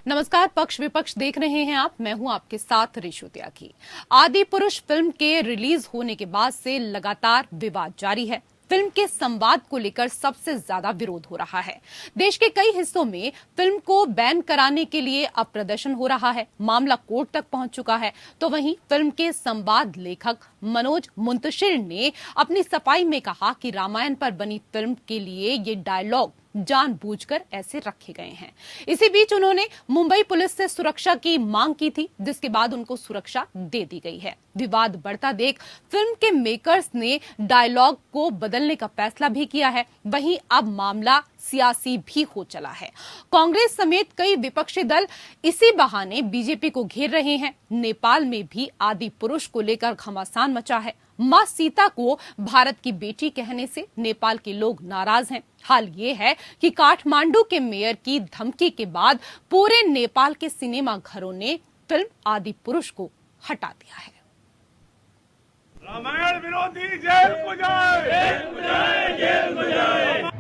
नमस्कार, पक्ष विपक्ष देख रहे हैं आप। मैं हूं आपके साथ ऋषु त्यागी। आदि पुरुष फिल्म के रिलीज होने के बाद से लगातार विवाद जारी है। फिल्म के संवाद को लेकर सबसे ज्यादा विरोध हो रहा है। देश के कई हिस्सों में फिल्म को बैन कराने के लिए अब प्रदर्शन हो रहा है। मामला कोर्ट तक पहुंच चुका है। तो वहीं फिल्म के संवाद लेखक मनोज मुंतशिर ने अपनी सफाई में कहा कि रामायण पर बनी फिल्म के लिए ये डायलॉग जानबूझकर ऐसे रखे गए हैं। इसी बीच उन्होंने मुंबई पुलिस से सुरक्षा की मांग की थी, जिसके बाद उनको सुरक्षा दे दी गई है। विवाद बढ़ता देख फिल्म के मेकर्स ने डायलॉग को बदलने का फैसला भी किया है। वहीं अब मामला सियासी भी हो चला है। कांग्रेस समेत कई विपक्षी दल इसी बहाने बीजेपी को घेर रहे हैं। नेपाल में भी आदि पुरुष को लेकर घमासान मचा है। मां सीता को भारत की बेटी कहने से नेपाल के लोग नाराज हैं। हाल ये है कि काठमांडू के मेयर की धमकी के बाद पूरे नेपाल के सिनेमा घरों ने फिल्म आदि पुरुष को हटा दिया है। रामायण विरोधी जेल को जाए, जेल को जाए, जेल को जाए।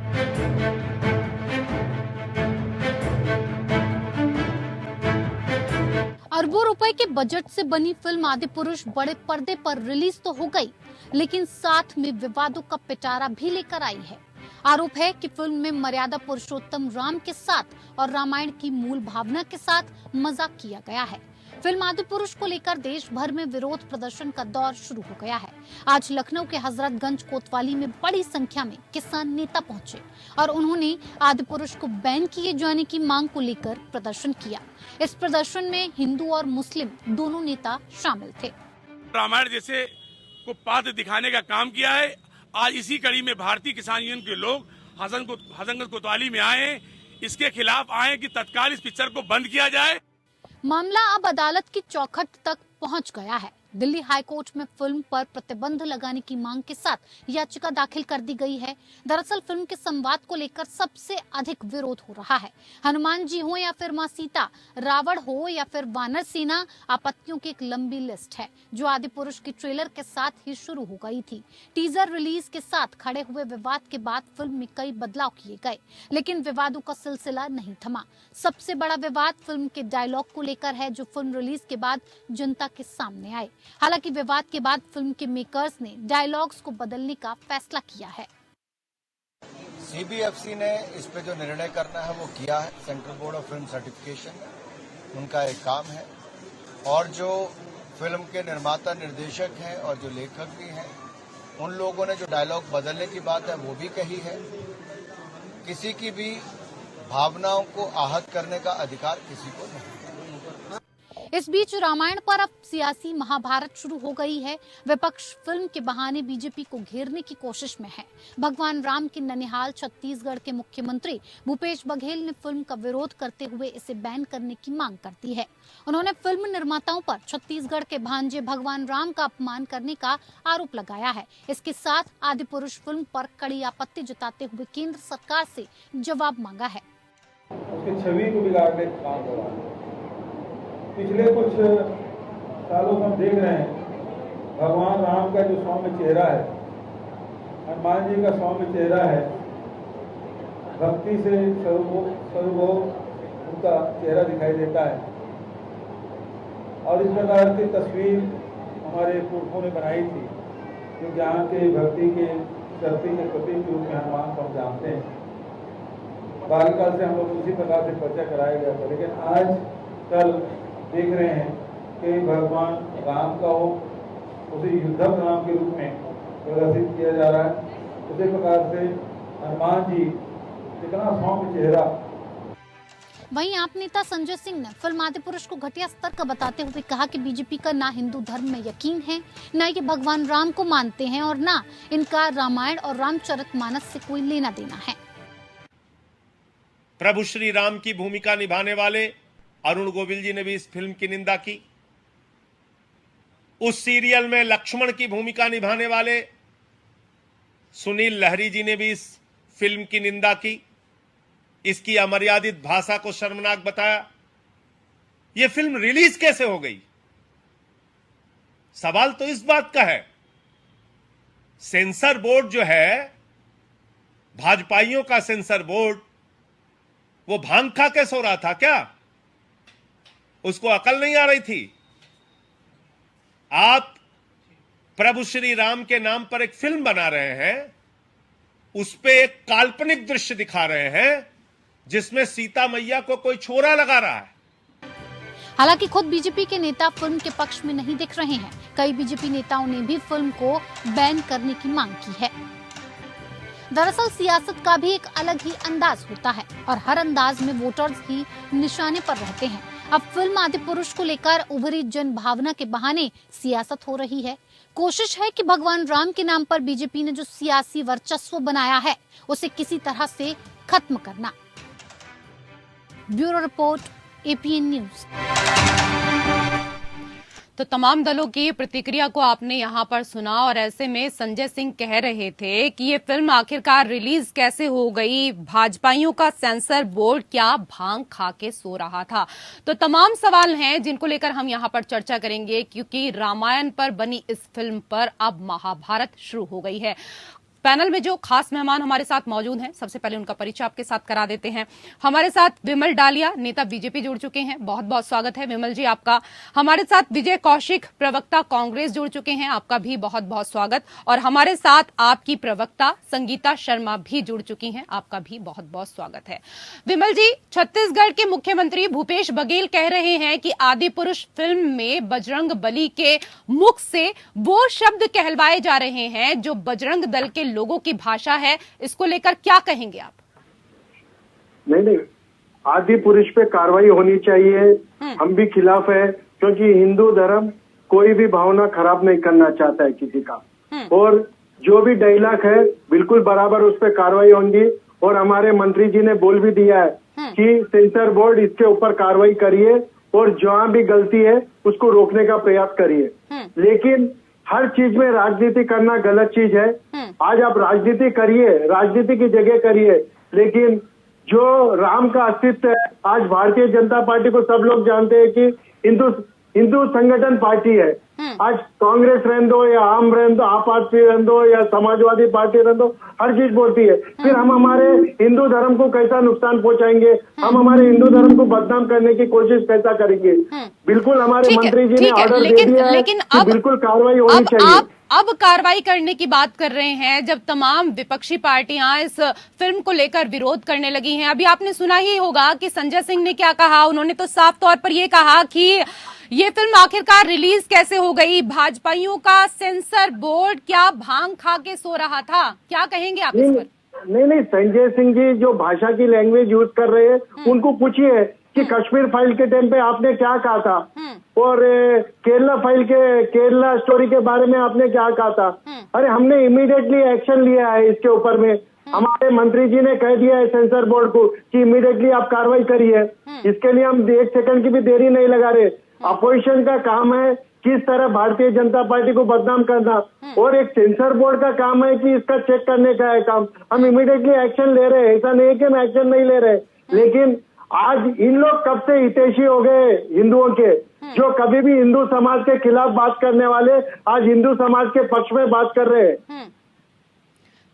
अरबों रुपए के बजट से बनी फिल्म आदि पुरुष बड़े पर्दे पर रिलीज तो हो गई, लेकिन साथ में विवादों का पिटारा भी लेकर आई है। आरोप है कि फिल्म में मर्यादा पुरुषोत्तम राम के साथ और रामायण की मूल भावना के साथ मजाक किया गया है। फिल्म आदि पुरुष को लेकर देश भर में विरोध प्रदर्शन का दौर शुरू हो गया है। आज लखनऊ के हजरतगंज कोतवाली में बड़ी संख्या में किसान नेता पहुंचे और उन्होंने आदि पुरुष को बैन किए जाने की मांग को लेकर प्रदर्शन किया। इस प्रदर्शन में हिंदू और मुस्लिम दोनों नेता शामिल थे। रामायण जैसे को पात्र दिखाने का काम किया है। आज इसी कड़ी में भारतीय किसान यूनियन के लोग हजरतगंज कोतवाली में आए, इसके खिलाफ आए कि तत्काल इस पिक्चर को बंद किया जाए। मामला अब अदालत की चौखट तक पहुंच गया है। दिल्ली हाई कोर्ट में फिल्म पर प्रतिबंध लगाने की मांग के साथ याचिका दाखिल कर दी गई है। दरअसल फिल्म के संवाद को लेकर सबसे अधिक विरोध हो रहा है। हनुमान जी हो या फिर मां सीता, रावण हो या फिर वानर सेना, आपत्तियों की एक लंबी लिस्ट है जो आदि पुरुष की ट्रेलर के साथ ही शुरू हो गई थी। टीजर रिलीज के साथ खड़े हुए विवाद के बाद फिल्म में कई बदलाव किए गए, लेकिन विवादों का सिलसिला नहीं थमा। सबसे बड़ा विवाद फिल्म के डायलॉग को लेकर है, जो फिल्म रिलीज के बाद जनता के सामने आए। हालांकि विवाद के बाद फिल्म के मेकर्स ने डायलॉग्स को बदलने का फैसला किया है। सीबीएफसी ने इस पे जो निर्णय करना है वो किया है। Central board of film certification उनका एक काम है, और जो फिल्म के निर्माता निर्देशक हैं और जो लेखक भी हैं, उन लोगों ने जो डायलॉग बदलने की बात है वो भी कही है। किसी की भी भावनाओं को आहत करने का अधिकार किसी को नहीं। इस बीच रामायण पर अब सियासी महाभारत शुरू हो गई है। विपक्ष फिल्म के बहाने बीजेपी को घेरने की कोशिश में है। भगवान राम के ननिहाल छत्तीसगढ़ के मुख्यमंत्री भूपेश बघेल ने फिल्म का विरोध करते हुए इसे बैन करने की मांग कर दी है। उन्होंने फिल्म निर्माताओं पर छत्तीसगढ़ के भांजे भगवान राम का अपमान करने का आरोप लगाया है। इसके साथ आदि पुरुष फिल्म पर कड़ी आपत्ति जताते हुए केंद्र सरकार से जवाब मांगा है। उसकी छवि को बिगाड़ने का काम हो रहा है। पिछले कुछ सालों से हम देख रहे हैं भगवान राम का जो सौम्य चेहरा है, हनुमान जी का सौम्य चेहरा है, भक्ति से सर्वभौम उनका चेहरा दिखाई देता है। और इस प्रकार की तस्वीर हमारे पुरखों ने बनाई थी, जो जहाँ के भक्ति के शक्ति के प्रतीक के रूप में हनुमान को हम जानते हैं। बालकाल से हम लोग उसी प्रकार से चर्चा कराया गया था, लेकिन आज कल देख रहे हैं कि भगवान राम का हो उसे युद्धम राम के रूप में प्रदर्शित किया जा रहा है। उसी प्रकार से हनुमान जी कितना सौम्य चेहरा। वहीं आप नेता संजय सिंह ने फिल्म आदि पुरुष को घटिया स्तर का बताते हुए कहा कि बीजेपी का ना हिंदू धर्म में यकीन है, ना ये भगवान राम को मानते हैं और ना इनका रामायण और रामचरितमानस से कोई लेना देना है। प्रभु श्री राम की भूमिका निभाने वाले अरुण गोविल जी ने भी इस फिल्म की निंदा की। उस सीरियल में लक्ष्मण की भूमिका निभाने वाले सुनील लहरी जी ने भी इस फिल्म की निंदा की। इसकी अमर्यादित भाषा को शर्मनाक बताया। यह फिल्म रिलीज कैसे हो गई? सवाल तो इस बात का है, सेंसर बोर्ड जो है, भाजपाइयों का सेंसर बोर्ड, वो भांग खा के सो रहा था क्या? उसको अकल नहीं आ रही थी? आप प्रभु श्री राम के नाम पर एक फिल्म बना रहे हैं, उस पे एक काल्पनिक दृश्य दिखा रहे हैं जिसमें सीता मैया को कोई छोरा लगा रहा है। हालांकि खुद बीजेपी के नेता फिल्म के पक्ष में नहीं दिख रहे हैं। कई बीजेपी नेताओं ने भी फिल्म को बैन करने की मांग की है। दरअसल सियासत का भी एक अलग ही अंदाज होता है और हर अंदाज में वोटर्स ही निशाने पर रहते हैं। अब फिल्म आदिपुरुष को लेकर उभरी जन भावना के बहाने सियासत हो रही है। कोशिश है कि भगवान राम के नाम पर बीजेपी ने जो सियासी वर्चस्व बनाया है उसे किसी तरह से खत्म करना। Bureau report, APN news. तो तमाम दलों की प्रतिक्रिया को आपने यहाँ पर सुना और ऐसे में संजय सिंह कह रहे थे कि ये फिल्म आखिरकार रिलीज कैसे हो गई, भाजपाइयों का सेंसर बोर्ड क्या भांग खा के सो रहा था। तो तमाम सवाल हैं जिनको लेकर हम यहाँ पर चर्चा करेंगे, क्योंकि रामायण पर बनी इस फिल्म पर अब महाभारत शुरू हो गई है। पैनल में जो खास मेहमान हमारे साथ मौजूद हैं, सबसे पहले उनका परिचय आपके साथ करा देते हैं। हमारे साथ विमल डालिया, नेता बीजेपी जुड़ चुके हैं, बहुत बहुत स्वागत है विमल जी आपका। हमारे साथ विजय कौशिक, प्रवक्ता कांग्रेस जुड़ चुके हैं, आपका भी बहुत बहुत स्वागत। और हमारे साथ आपकी प्रवक्ता संगीता शर्मा भी जुड़ चुकी हैं, आपका भी बहुत बहुत स्वागत है। विमल जी, छत्तीसगढ़ के मुख्यमंत्री भूपेश बघेल कह रहे हैं कि आदिपुरुष फिल्म में बजरंग बली के मुख से वो शब्द कहलवाए जा रहे हैं जो बजरंग दल के लोगों की भाषा है। इसको लेकर क्या कहेंगे आप? नहीं, आदि पुरुष पे कार्रवाई होनी चाहिए। हम भी खिलाफ है, क्योंकि हिंदू धर्म कोई भी भावना खराब नहीं करना चाहता है किसी का। और जो भी डायलॉग है बिल्कुल बराबर उस पर कार्रवाई होगी। और हमारे मंत्री जी ने बोल भी दिया है कि सेंसर बोर्ड इसके ऊपर कार्रवाई करिए और जहां भी गलती है उसको रोकने का प्रयास करिए। लेकिन हर चीज में राजनीति करना गलत चीज है। आज आप राजनीति करिए, राजनीति की जगह करिए, लेकिन जो राम का अस्तित्व है, आज भारतीय जनता पार्टी को सब लोग जानते हैं कि हिंदू संगठन पार्टी है। आज कांग्रेस रहने दो या आम रहने दो, आप पार्टी रहने दो या समाजवादी पार्टी रहने दो, हर चीज बोलती है। फिर हम हमारे हिंदू धर्म को कैसा नुकसान पहुंचाएंगे, हम हमारे हिंदू धर्म को बदनाम करने की कोशिश कैसा करेंगे। बिल्कुल हमारे मंत्री जी ने ऑर्डर दे दिया है कि बिल्कुल कार्रवाई होनी चाहिए। अब कार्रवाई करने की बात कर रहे हैं, जब तमाम विपक्षी पार्टियां इस फिल्म को लेकर विरोध करने लगी हैं। अभी आपने सुना ही होगा कि संजय सिंह ने क्या कहा। उन्होंने तो साफ तौर पर ये कहा कि ये फिल्म आखिरकार रिलीज कैसे हो गई, भाजपाइयों का सेंसर बोर्ड क्या भांग खा के सो रहा था। क्या कहेंगे आप इस पर? नहीं, संजय सिंह जी जो भाषा की लैंग्वेज यूज कर रहे हैं, उनको पूछिए कि कश्मीर फाइल के टाइम पे आपने क्या कहा था और केरला स्टोरी के बारे में आपने क्या कहा था। अरे हमने इमीडिएटली एक्शन लिया है इसके ऊपर में। हमारे मंत्री जी ने कह दिया है सेंसर बोर्ड को कि इमीडिएटली आप कार्रवाई करिए। इसके लिए हम 1 सेकंड की भी देरी नहीं लगा रहे। अपोजिशन का काम है किस तरह भारतीय जनता पार्टी को बदनाम करना, और एक सेंसर बोर्ड का काम है कि इसका चेक करने का है काम। हम इमीडिएटली एक्शन ले रहे हैं, ऐसा नहीं है कि हम एक्शन नहीं ले रहे। लेकिन आज इन लोग कब से हितैषी हो गए हिंदुओं के, जो कभी भी हिंदू समाज के खिलाफ बात करने वाले आज हिंदू समाज के पक्ष में बात कर रहे हैं।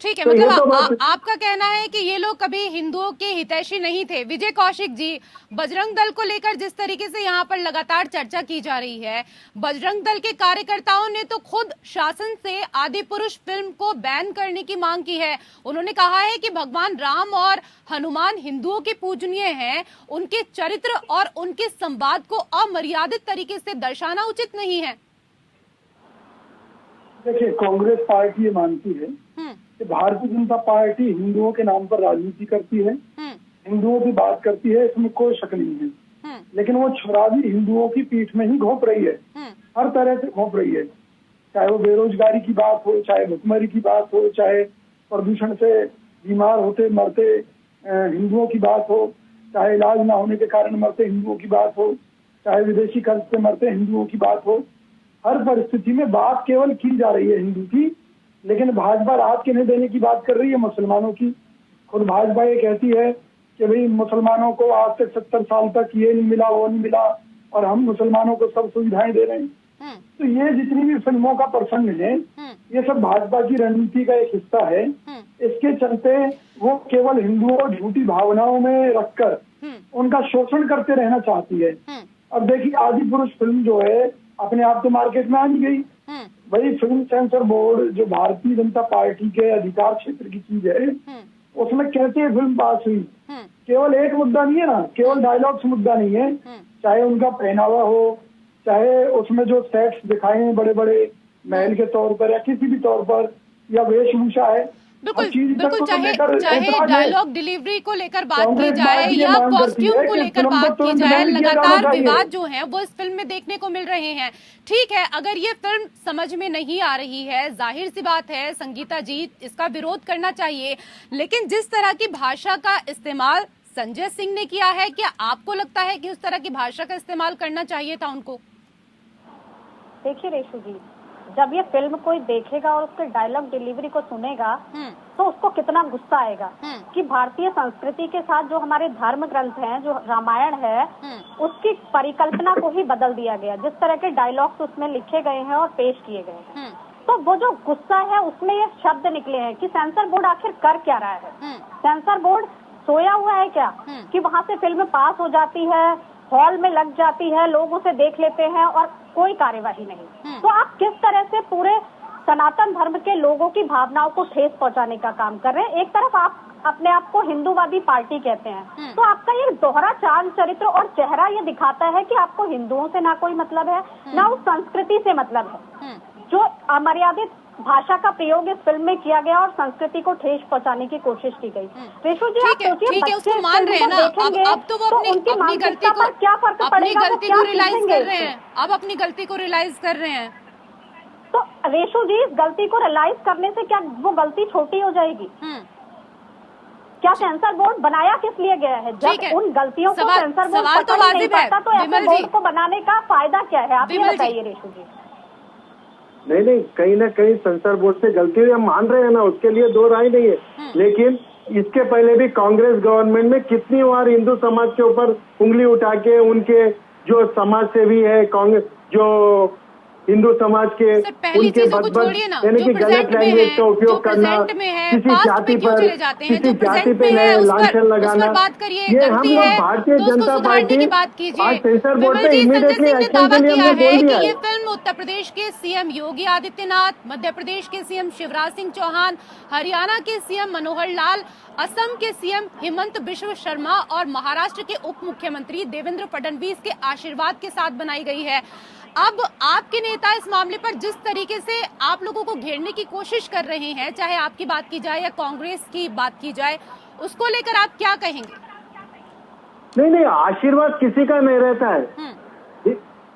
ठीक है, मतलब आपका कहना है कि ये लोग कभी हिंदुओं के हितैषी नहीं थे। विजय कौशिक जी, बजरंग दल को लेकर जिस तरीके से यहाँ पर लगातार चर्चा की जा रही है, बजरंग दल के कार्यकर्ताओं ने तो खुद शासन से आदिपुरुष फिल्म को बैन करने की मांग की है। उन्होंने कहा है कि भगवान राम और हनुमान हिंदुओं के पूजनीय हैं, उनके चरित्र और उनके संवाद को अमर्यादित तरीके से दर्शाना उचित नहीं है। देखिए, कांग्रेस पार्टी ये मानती है कि भारतीय जनता पार्टी हिंदुओं के नाम पर राजनीति करती है, हिंदुओं की बात करती है, इसमें कोई शक नहीं है। लेकिन वो छुरावी हिंदुओं की पीठ में ही घोंप रही है, हर तरह से घोंप रही है। चाहे वो बेरोजगारी की बात हो, चाहे भुखमरी की बात हो, चाहे प्रदूषण से बीमार होते मरते हिंदुओं की बात हो, चाहे इलाज न होने के कारण मरते हिंदुओं की बात हो, चाहे विदेशी कर्ज से मरते हिंदुओं की बात हो। हर परिस्थिति में बात केवल की जा रही है हिंदू की, लेकिन भाजपा राहत के नहीं देने की बात कर रही है मुसलमानों की। खुद भाजपा ये कहती है कि भाई मुसलमानों को आज तक 70 साल तक ये नहीं मिला, वो नहीं मिला, और हम मुसलमानों को सब सुविधाएं दे रहे हैं। तो ये जितनी भी फिल्मों का प्रसंग है, ये सब भाजपा की रणनीति का एक हिस्सा है। इसके चलते वो केवल हिंदुओं को झूठी भावनाओं में रखकर उनका शोषण करते रहना चाहती है। अब देखिए, आदि पुरुष फिल्म जो है अपने आप तो मार्केट में आ नहीं गई। वही फिल्म सेंसर बोर्ड जो भारतीय जनता पार्टी के अधिकार क्षेत्र की चीज है, उसमें कैसे फिल्म पास हुई। केवल एक मुद्दा नहीं है ना, केवल डायलॉग्स मुद्दा नहीं है, चाहे उनका पहनावा हो, चाहे उसमें जो सेट्स दिखाए हैं बड़े बड़े महल के तौर पर या किसी भी तौर पर, या वेशभूषा है। बिल्कुल, चाहे डायलॉग डिलीवरी को लेकर बात की जाए या कॉस्ट्यूम को लेकर बात की जाए, लगातार विवाद जो हैं वो इस फिल्म में देखने को मिल रहे हैं। ठीक है, अगर ये फिल्म समझ में नहीं आ रही है, जाहिर सी बात है संगीता जी, इसका विरोध करना चाहिए, लेकिन जिस तरह की भाषा का इस्तेमाल संजय सिंह ने किया है, क्या आपको लगता है कि उस तरह की भाषा का इस्तेमाल करना चाहिए था उनको? देखिए रेशु जी, जब ये फिल्म कोई देखेगा और उसके डायलॉग डिलीवरी को सुनेगा तो उसको कितना गुस्सा आएगा कि भारतीय संस्कृति के साथ जो हमारे धर्म ग्रंथ हैं, जो रामायण है, उसकी परिकल्पना को ही बदल दिया गया। जिस तरह के डायलॉग्स उसमें लिखे गए हैं और पेश किए गए हैं, तो वो जो गुस्सा है उसमें ये शब्द निकले हैं कि सेंसर बोर्ड आखिर कर क्या रहा है। सेंसर बोर्ड सोया हुआ है क्या कि वहाँ से फिल्म पास हो जाती है, हॉल में लग जाती है, लोग उसे देख लेते हैं और कोई कार्यवाही नहीं। तो आप किस तरह से पूरे सनातन धर्म के लोगों की भावनाओं को ठेस पहुंचाने का काम कर रहे हैं। एक तरफ आप अपने आप को हिंदूवादी पार्टी कहते हैं, तो आपका ये दोहरा चाल चरित्र और चेहरा ये दिखाता है कि आपको हिंदुओं से ना कोई मतलब है, ना उस संस्कृति से मतलब है। जो अमर्यादित भाषा का प्रयोग इस फिल्म में किया गया और संस्कृति को ठेस पहुंचाने की कोशिश की गई। रेशु जी, आप सोचिए, ठीक है, उसको मान रहे हैं ना, अब तो वो अपनी गलती को, क्या फर्क पड़ेगा, गलती को रियलाइज कर रहे हैं, अब अपनी गलती को रियलाइज कर रहे हैं। तो रेशु जी, इस गलती को रियलाइज करने से क्या वो गलती छोटी हो जाएगी? क्या सेंसर बोर्ड बनाया किस लिए गया है? जब उन गलतियों को सेंसर बोर्ड पकड़ नहीं पाता तो ऐसे बोर्ड को बनाने का फायदा क्या है, आप ये बताइए रेशु जी। नहीं, कहीं ना कहीं सेंसर बोर्ड से गलती हुई, हम मान रहे हैं ना, उसके लिए दो राय नहीं है। लेकिन इसके पहले भी कांग्रेस गवर्नमेंट में कितनी बार हिंदू समाज के ऊपर उंगली उठा के उनके जो समाज सेवी है, कांग्रेस जो हिंदू समाज के, उनके यानी कि गलत लैंग्वेज का उपयोग करना, किसी जाति पे लांछन लगाना, ये हम लोग भारतीय जनता पार्टी आज सेंसर बोर्ड पे इमीडिएटली एक्शन के लिए हमने बोल दिया है। ये फिल्म उत्तर प्रदेश के सीएम योगी आदित्यनाथ, मध्य प्रदेश के सीएम शिवराज सिंह चौहान, हरियाणा के सीएम मनोहर लाल, असम के सीएम हेमंत बिश्व शर्मा और महाराष्ट्र के उप मुख्यमंत्री देवेंद्र फडणवीस के आशीर्वाद के साथ बनाई गई है। अब आपके नेता इस मामले पर जिस तरीके से आप लोगों को घेरने की कोशिश कर रहे हैं, चाहे आपकी बात की जाए या कांग्रेस की बात की जाए, उसको लेकर आप क्या कहेंगे? नहीं, आशीर्वाद किसी का नहीं रहता है।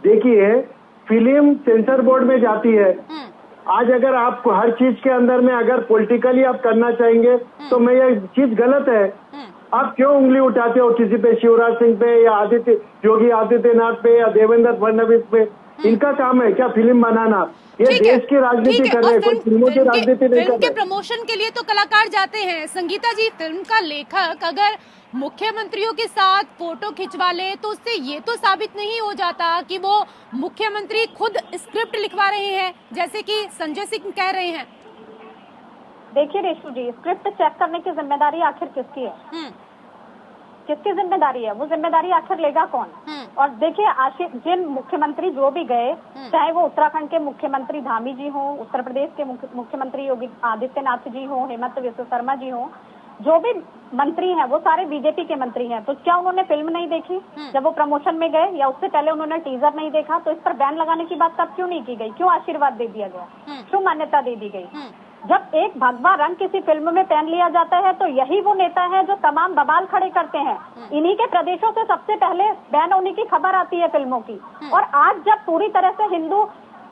देखिए, फिल्म सेंसर बोर्ड में जाती है। आज अगर आप हर चीज के अंदर में अगर पॉलिटिकली आप करना चाहेंगे तो मैं ये चीज गलत है। आप क्यों उंगली उठाते हो किसी पे, शिवराज सिंह पे या योगी आदित्यनाथ पे या देवेंद्र फडणवीस पे? इनका काम है क्या फिल्म बनाना? ये देश की राजनीति कर रहे हैं, कोई फिल्मों की राजनीति नहीं कर रहे। फिल्म के प्रमोशन के लिए तो कलाकार जाते हैं। संगीता जी, फिल्म का लेखक अगर मुख्यमंत्रियों के साथ फोटो खिंचवा ले तो उससे ये तो साबित नहीं हो जाता कि वो मुख्यमंत्री खुद स्क्रिप्ट लिखवा रहे हैं, जैसे कि संजय सिंह कह रहे हैं। देखिए रेशु जी, स्क्रिप्ट चेक करने की जिम्मेदारी आखिर किसकी है? किसकी जिम्मेदारी है? वो जिम्मेदारी आखिर लेगा कौन? और देखिए, जिन मुख्यमंत्री जो भी गए, चाहे वो उत्तराखंड के मुख्यमंत्री धामी जी हो, उत्तर प्रदेश के मुख्यमंत्री योगी आदित्यनाथ जी हो, हेमंत बिश्व शर्मा जी हो, जो भी मंत्री हैं वो सारे बीजेपी के मंत्री हैं। तो क्या उन्होंने फिल्म नहीं देखी जब वो प्रमोशन में गए, या उससे पहले उन्होंने टीजर नहीं देखा? तो इस पर बैन लगाने की बात तब क्यों नहीं की गई? क्यों आशीर्वाद दे दिया गया? क्यों मान्यता दे दी गई? जब एक भगवा रंग किसी फिल्म में पहन लिया जाता है तो यही वो नेता है जो तमाम बवाल खड़े करते हैं। इन्हीं के प्रदेशों से सबसे पहले बैन होने की खबर आती है फिल्मों की। और आज जब पूरी तरह से हिंदू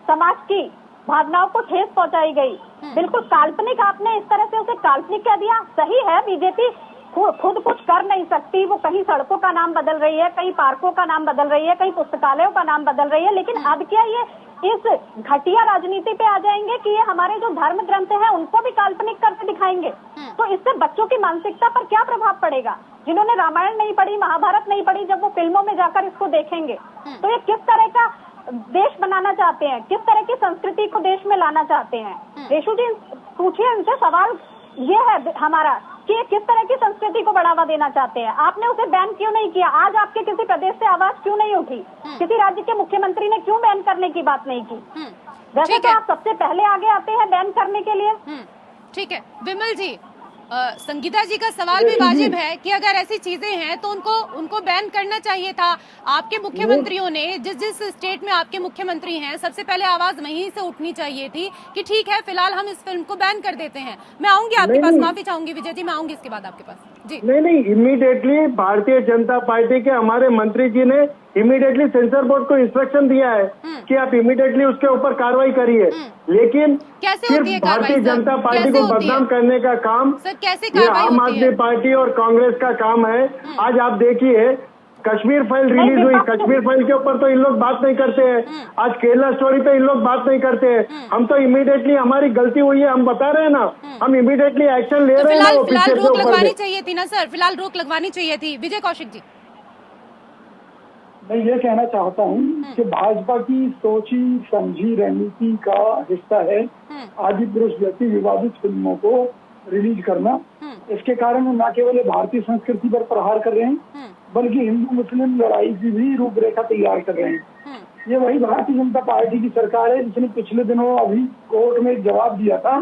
समाज की भावनाओं को ठेस पहुंचाई गई, बिल्कुल काल्पनिक, आपने इस तरह से उसे काल्पनिक कह दिया। सही है, बीजेपी खुद कुछ कर नहीं सकती, वो कहीं सड़कों का नाम बदल रही है, कहीं पार्कों का नाम बदल रही है, कहीं पुस्तकालयों का नाम बदल रही है, लेकिन अब क्या ये इस घटिया राजनीति पे आ जाएंगे कि ये हमारे जो धर्म ग्रंथ हैं उनको भी काल्पनिक करके दिखाएंगे? तो इससे बच्चों की मानसिकता पर क्या प्रभाव पड़ेगा? जिन्होंने रामायण नहीं पढ़ी, महाभारत नहीं पढ़ी, जब वो फिल्मों में जाकर इसको देखेंगे तो ये किस तरह का देश बनाना चाहते हैं, किस तरह की संस्कृति को देश में लाना चाहते हैं। रेशु जी पूछिए इनसे, सवाल ये है हमारा कि किस तरह की संस्कृति को बढ़ावा देना चाहते हैं। आपने उसे बैन क्यों नहीं किया? आज आपके किसी प्रदेश से आवाज क्यों नहीं उठी? किसी राज्य के मुख्यमंत्री ने क्यों बैन करने की बात नहीं की? वैसे तो आप सबसे पहले आगे आते हैं बैन करने के लिए। ठीक है विमल जी, संगीता जी का सवाल भी वाजिब है कि अगर ऐसी चीजें हैं तो उनको बैन करना चाहिए था। आपके मुख्यमंत्रियों ने जिस स्टेट में आपके मुख्यमंत्री हैं, सबसे पहले आवाज वहीं से उठनी चाहिए थी कि ठीक है फिलहाल हम इस फिल्म को बैन कर देते हैं। मैं आऊंगी आपके पास, माफी चाहूंगी विजय जी, मैं आऊंगी इसके बाद आपके पास जी। नहीं, इमीडिएटली भारतीय जनता पार्टी के हमारे मंत्री जी ने इमीडिएटली सेंसर बोर्ड को इंस्ट्रक्शन दिया है कि आप इमीडिएटली उसके ऊपर कार्रवाई करिए। लेकिन सिर्फ भारतीय जनता पार्टी को बदनाम करने का काम ये आम आदमी पार्टी और कांग्रेस का काम है। आज आप देखिए कश्मीर फाइल रिलीज हुई, कश्मीर फाइल के ऊपर तो इन लोग बात नहीं करते हैं। आज केरला स्टोरी पे इन लोग बात नहीं करते हैं। हम तो इमीडिएटली हमारी गलती हुई है, हम बता रहे हैं ना, हम इमीडिएटली एक्शन ले रहे हैं। फिलहाल रोक लगवानी चाहिए थी ना सर, फिलहाल रोक लगवानी चाहिए थी। विजय कौशिक जी, मैं ये कहना चाहता हूँ कि भाजपा की सोची समझी रणनीति का हिस्सा है आदि पुरुष जैसी विवादित फिल्मों को रिलीज करना। इसके कारण वो न केवल भारतीय संस्कृति पर प्रहार कर रहे हैं बल्कि हिंदू मुस्लिम लड़ाई की भी रूपरेखा तैयार कर रहे हैं। ये वही भारतीय जनता पार्टी की सरकार है जिसने पिछले दिनों अभी कोर्ट में एक जवाब दिया था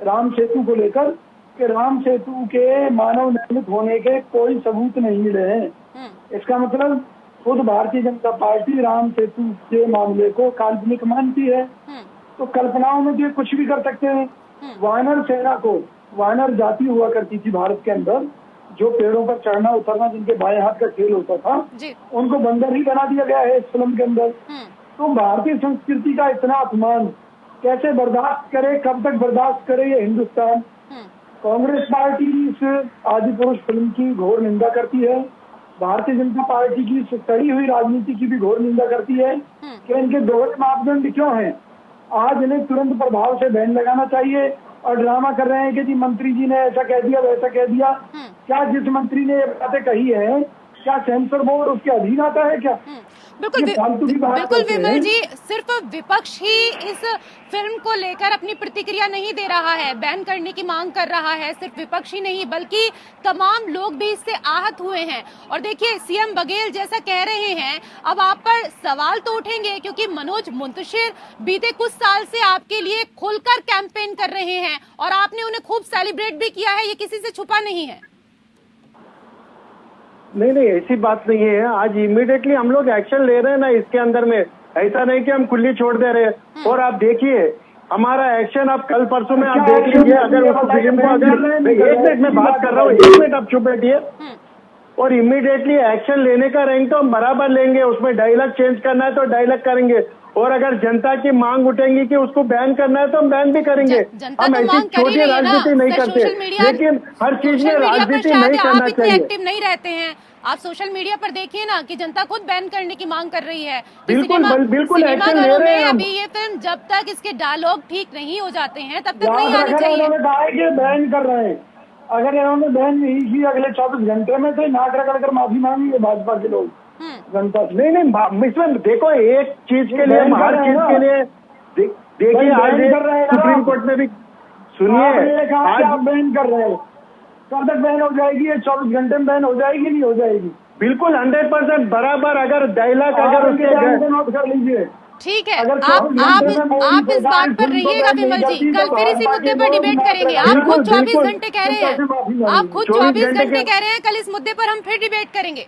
राम सेतु को लेकर कि राम सेतु के मानव निर्मित होने के कोई सबूत नहीं मिले हैं। इसका मतलब खुद भारतीय जनता पार्टी राम सेतु के मामले को काल्पनिक मानती है। तो कल्पनाओं में जो कुछ भी कर सकते हैं। वानर सेना को, वानर जाति हुआ करती थी भारत के अंदर, जो पेड़ों पर चढ़ना उतरना जिनके बाएं हाथ का खेल होता था, उनको बंदर ही बना दिया गया है इस फिल्म के अंदर। तो भारतीय संस्कृति का इतना अपमान कैसे बर्दाश्त करे, कब तक बर्दाश्त करे ये हिंदुस्तान। कांग्रेस पार्टी इस आदि पुरुष फिल्म की घोर निंदा करती है। भारतीय जनता पार्टी की सड़ी हुई राजनीति की भी घोर निंदा करती है कि इनके दोहरे मापदंड क्यों हैं। आज इन्हें तुरंत प्रभाव से बैन लगाना चाहिए और ड्रामा कर रहे हैं कि जी मंत्री जी ने ऐसा कह दिया वैसा कह दिया। क्या जिस मंत्री ने ये बातें कही है क्या सेंसर बोर्ड उसके अधीन आता है क्या? बिल्कुल विमल जी, सिर्फ विपक्ष ही इस फिल्म को लेकर अपनी प्रतिक्रिया नहीं दे रहा है, बैन करने की मांग कर रहा है। सिर्फ विपक्ष ही नहीं बल्कि तमाम लोग भी इससे आहत हुए हैं। और देखिए सीएम बघेल जैसा कह रहे हैं, अब आप पर सवाल तो उठेंगे क्योंकि मनोज मुंतशिर बीते कुछ साल से आपके लिए खुलकर कैंपेन कर रहे हैं और आपने उन्हें खूब सेलिब्रेट भी किया है, ये किसी से छुपा नहीं है। नहीं, ऐसी बात नहीं है। आज इमीडिएटली हम लोग एक्शन ले रहे हैं ना इसके अंदर में, ऐसा नहीं कि हम खुली छोड़ दे रहे हैं। और आप देखिए हमारा एक्शन आप कल परसों में आप देख लीजिए। अगर उस फिल्म को अगर एक मिनट में बात कर रहा हूँ, एक मिनट आप चुप बैठिए। और इमीडिएटली एक्शन लेने का रहेंगे तो हम बराबर लेंगे। उसमें डायलॉग चेंज करना है तो डायलॉग करेंगे और अगर जनता की मांग उठेंगी कि उसको बैन करना है तो हम बैन भी करेंगे। हम ऐसी छोटी राजनीति नहीं करते, लेकिन हर चीज में राजनीति नहीं करना चाहिए। एक्टिव नहीं रहते हैं आप सोशल मीडिया पर, देखिए ना कि जनता खुद बैन करने की मांग कर रही है। बिल्कुल एक्शन ले रहे हैं। अभी ये फिल्म जब तक इसके डायलॉग ठीक नहीं हो जाते हैं तब तक नहीं आनी चाहिए। उन्होंने कहा है कि बैन कर रहे हैं, अगर इन्होंने बैन नहीं की अगले 24 घंटे में तो नाक रगड़ कर माफी मांगेंगे भाजपा के लोग जनता से। नहीं, इसमें देखो एक चीज के लिए, हर चीज के लिए देखिए आज सुप्रीम कोर्ट में भी सुनिए आज बैन कर रहे हैं। कब तक बैन हो जाएगी? ये 24 घंटे में बैन हो जाएगी नहीं हो जाएगी? बिल्कुल 100% बराबर। अगर डायलॉग अगर उसके नोट कर लीजिए। ठीक है, आप इस बात पर रहिएगा विमल जी, कल फिर इसी मुद्दे पर डिबेट करेंगे। आप खुद 24 घंटे कह रहे हैं, आप खुद 24 घंटे कह रहे हैं, कल इस मुद्दे पर हम फिर डिबेट करेंगे।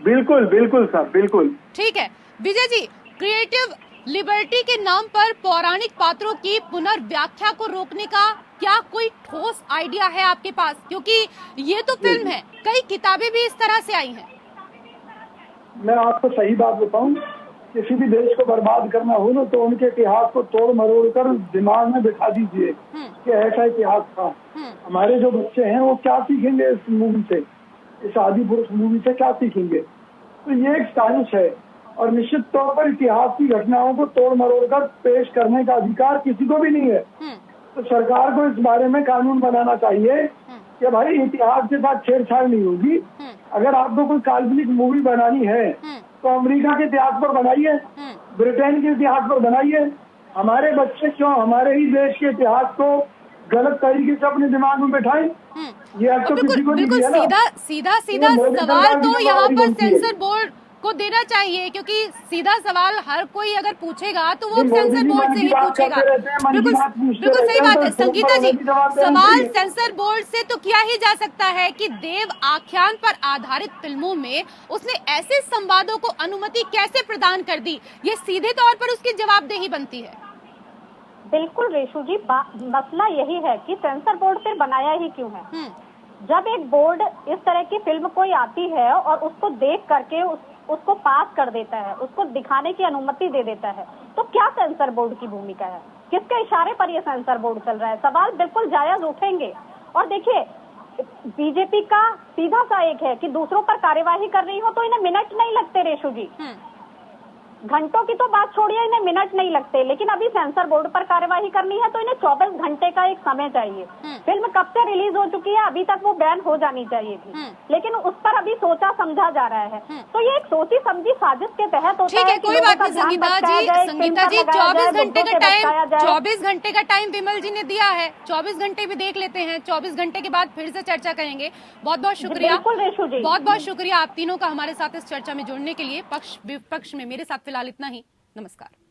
बिल्कुल साहब, बिल्कुल ठीक है। विजय जी, क्रिएटिव लिबर्टी के नाम पर पौराणिक पात्रों की पुनर्व्याख्या को रोकने का क्या कोई ठोस आइडिया है आपके पास? क्योंकि ये तो फिल्म है, कई किताबें भी इस तरह से आई हैं। मैं आपको सही बात बताऊं, किसी भी देश को बर्बाद करना हो ना तो उनके इतिहास को तोड़ मरोड़ कर दिमाग में बिठा दीजिए कि ऐसा इतिहास था। हमारे जो बच्चे हैं वो क्या सीखेंगे इस मूवी से, इस आदि पुरुष मूवी से क्या सीखेंगे? तो ये एक साजिश है और निश्चित तौर पर इतिहास की घटनाओं को तोड़ मरोड़ कर पेश करने का अधिकार किसी को भी नहीं है। तो सरकार को इस बारे में कानून बनाना चाहिए कि भाई इतिहास के साथ छेड़छाड़ नहीं होगी। अगर आपको कोई काल्पनिक मूवी बनानी है तो अमेरिका के इतिहास पर बनाइए, ब्रिटेन के इतिहास पर बनाइए। हमारे बच्चे क्यों हमारे ही देश के इतिहास को गलत तरीके से अपने दिमाग में बैठाएं? ये अब तो किसी को नहीं बिल्कुल दिया ना। सीधा मोदी सवाल सरकार तो की यहाँ जवाबदारी पर बनती है। सेंसर बोर्ड को देना चाहिए, क्योंकि सीधा सवाल हर कोई अगर पूछेगा तो वो नहीं, मोदी सेंसर जी बोर्ड मन से की ही बात पूछेगा। करते रहते हैं, मन की बिल्कुल बात पूछते बिल्कुल सही रहते हैं, बात है। तो फोन संगीता पर जी, हमें जवाब देना सवाल चाहिए। सेंसर बोर्ड से तो किया ही जा सकता है कि देव आख्यान पर आधारित फिल्मों में उसने ऐसे संवादों को अनुमति कैसे प्रदान कर दी, ये सीधे तौर पर उसकी जवाबदेही बनती है। बिल्कुल रेशु जी, मसला यही है कि सेंसर बोर्ड फिर बनाया ही क्यों है? जब एक बोर्ड इस तरह की फिल्म कोई आती है और उसको देख करके उसको पास कर देता है, उसको दिखाने की अनुमति दे देता है, तो क्या सेंसर बोर्ड की भूमिका है? किसके इशारे पर ये सेंसर बोर्ड चल रहा है? सवाल बिल्कुल जायज उठेंगे। और देखिए, बीजेपी का सीधा सा एक है कि दूसरों पर कार्यवाही कर रही हो तो इन्हें मिनट नहीं लगते रेशु जी। घंटों की तो बात छोड़िए, इन्हें मिनट नहीं लगते, लेकिन अभी सेंसर बोर्ड पर कार्यवाही करनी है तो इन्हें 24 घंटे का एक समय चाहिए। फिल्म कब से रिलीज हो चुकी है, अभी तक वो बैन हो जानी चाहिए थी, लेकिन उस पर अभी सोचा समझा जा रहा है। तो ये एक सोची समझी साजिश के तहत होता है। कोई बात नहीं संगीता जी, 24 घंटे का टाइम, 24 घंटे का टाइम विमल जी ने दिया है। 24 घंटे भी देख लेते हैं, 24 घंटे के बाद फिर से चर्चा करेंगे। बहुत बहुत शुक्रिया, बहुत बहुत शुक्रिया आप तीनों का हमारे साथ इस चर्चा में जुड़ने के लिए। पक्ष विपक्ष में मेरे साथ फिलहाल इतना ही। नमस्कार।